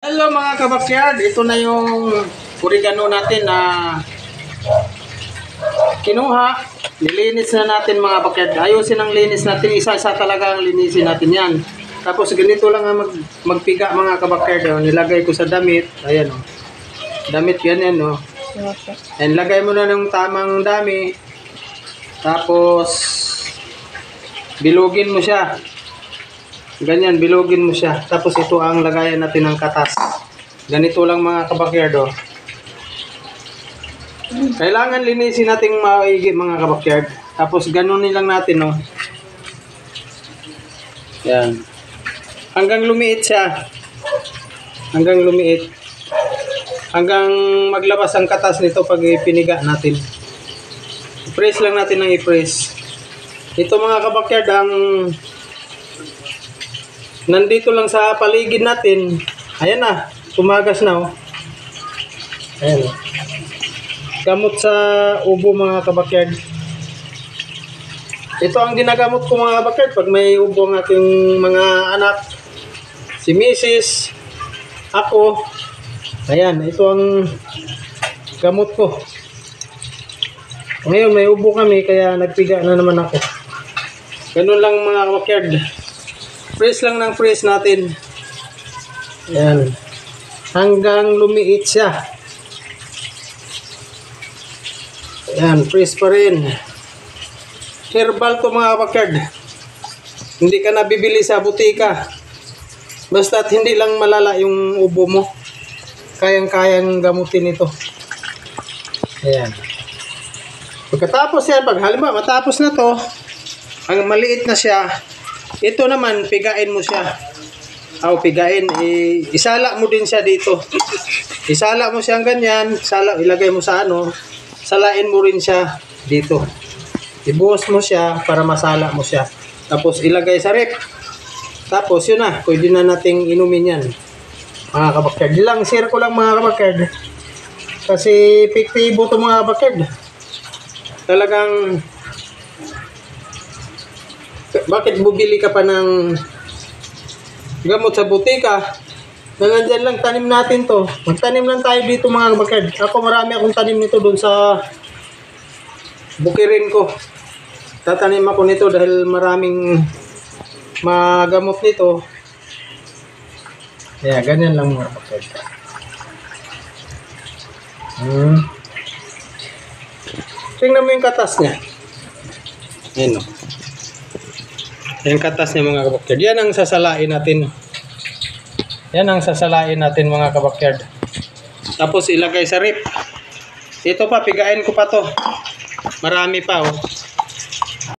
Hello mga kabakyard, ito na yung oregano natin na kinuha. Nilinis na natin mga bakyard. Ayusin ang linis natin, isa-isa talaga ang linisin natin yan. Tapos ganito lang ang magpiga mga kabakyard. Nilagay ko sa damit, ayan o. Damit ganyan o. And lagay mo na ng tamang dami. Tapos bilugin mo siya. Ganyan, bilugin mo siya. Tapos ito ang lagayan natin ng katas. Ganito lang mga kabakyard. Kailangan linisin natin maigi mga kabakyard. Tapos ganunin lang natin. Yan. Hanggang lumiit siya. Hanggang lumiit. Hanggang maglabas ang katas nito pag ipiniga natin. I-press lang natin ng i-press. Ito mga kabakyard ang nandito lang sa paligid natin. Ayan na, tumagas na Ayan Gamot sa ubo mga kabakyard. Ito ang ginagamot ko mga kabakyard pag may ubo ng aking mga anak, si Mrs., ako. Ayan, ito ang gamot ko. Ngayon may ubo kami kaya nagpiga na naman ako. Ganun lang mga kabakyard. Press lang ng press natin. Ayan. Hanggang lumiit siya. Ayan, press pa rin. Herbal to mga kabakyard. Hindi ka nabibili sa butika. Basta't hindi lang malala yung ubo mo. Kayang-kayang gamutin ito. Ayan. Pagkatapos yan, pag halimbawa matapos na to, ang maliit na siya, ito naman, pigain mo siya. Pigain. Isala mo din siya dito. Isala mo siyang ganyan. Ilagay mo sa salain mo rin siya dito. Ibuhos mo siya para masala mo siya. Tapos ilagay sa rep. Tapos yun na. Pwede na nating inumin yan. Mga kabakyard. Ilang share ko lang mga kabakyard. Kasi epektibo to mga kabakyard. Talagang bakit bubili ka pa ng gamot sa butika? Nandyan lang, tanim natin to. Magtanim lang tayo dito mga kabakyard. Ako marami akong tanim nito doon sa bukirin ko. Tatanim ako nito dahil maraming magamot nito. Kaya ganyan lang mga kabakyard. Tingnan mo yung katas niya. Ayan yung katas niya mga kabakyard. Yan ang sasalain natin. Yan ang sasalain natin mga kabakyard. Tapos ilagay sa rip. Ito pa, pigain ko pa to. Marami pa